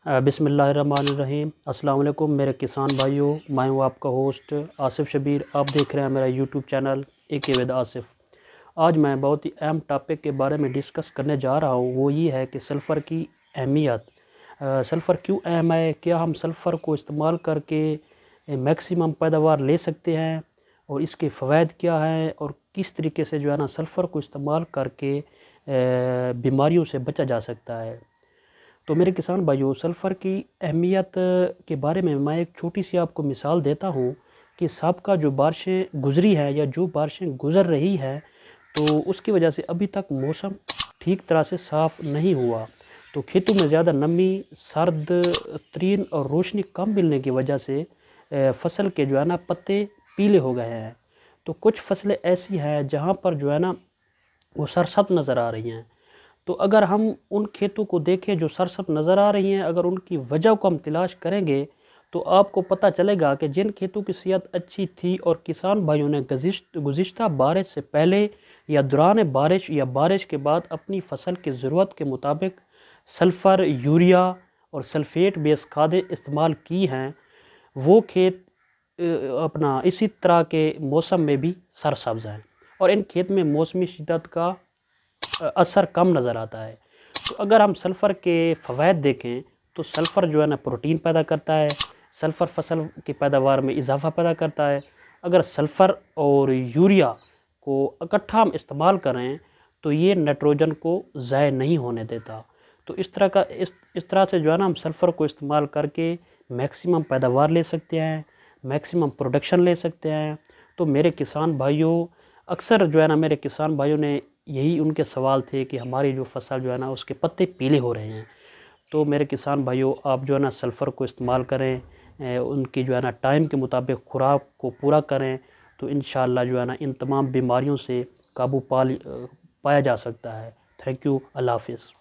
بسم اللہ الرحمن الرحیم۔ السلام علیکم میرے کسان بھائیوں، میں ہوں آپ کا ہوسٹ آصف شبیر۔ آپ دیکھ رہے ہیں میرا YouTube channel AK with Asif. آج میں بہت ہی اہم ٹاپک کے بارے میں ڈسکس کرنے جا رہا ہوں، وہ یہ ہے کہ سلفر کی اہمیت۔ سلفر کیوں اہم ہے؟ کیا ہم سلفر کو استعمال کر کے میکسیمم پیداوار لے سکتے ہیں، اور اس کے فوائد کیا ہیں، اور کس طریقے سے سلفر کو استعمال کر کے بیماریوں سے بچا جا سکتا ہے۔ تو میرے کسان بھائیوں، سلفر کی اہمیت کے بارے میں ایک چھوٹی سی آپ کو مثال دیتا ہوں کہ سابقہ جو بارشیں گزری ہیں یا جو بارشیں گزر رہی ہیں، تو اس کی وجہ سے ابھی تک موسم ٹھیک طرح سے صاف نہیں ہوا، تو کھیتوں میں زیادہ نمی، سرد ترین اور روشنی کم ملنے کی وجہ سے فصل کے پتے پیلے ہو گئے ہیں۔ تو کچھ فصلیں ایسی ہیں جہاں پر وہ سرسبز نظر آ رہی ہیں۔ تو اگر ہم ان کھیتوں کو دیکھیں جو سرسبز نظر آ رہی ہیں، اگر ان کی وجہ کو ہم تلاش کریں گے تو آپ کو پتہ چلے گا کہ جن کھیتوں کی صحت اچھی تھی اور کسان بھائیوں نے گزشتہ بارش سے پہلے یا دوران بارش یا بارش کے بعد اپنی فصل کی ضرورت کے مطابق سلفر، یوریا اور سلفیٹ بیس کھادیں استعمال کی ہیں، وہ کھیت اسی طرح کے موسم میں بھی سرسبز ہیں، اور ان کھیت میں موسمی شدت کا اثر کم نظر آتا ہے۔ تو اگر ہم سلفر کے فوائد دیکھیں تو سلفر پروٹین پیدا کرتا ہے، سلفر فصل کی پیداوار میں اضافہ پیدا کرتا ہے۔ اگر سلفر اور یوریا کو اکٹھا ہم استعمال کریں تو یہ نائٹروجن کو ضائع نہیں ہونے دیتا۔ تو اس طرح سے ہم سلفر کو استعمال کر کے میکسیمم پیداوار لے سکتے ہیں، میکسیمم پروڈکشن لے سکتے ہیں۔ تو میرے کسان بھائیوں، اکثر میرے کسان بھائیوں نے یہی ان کے سوال تھے کہ ہماری جو فصل اس کے پتے پیلے ہو رہے ہیں۔ تو میرے کسان بھائیوں، آپ سلفر کو استعمال کریں، ان کی ٹائم کے مطابق خوراک کو پورا کریں، تو انشاءاللہ ان تمام بیماریوں سے قابو پایا جا سکتا ہے۔ تھینک یو، اللہ حافظ۔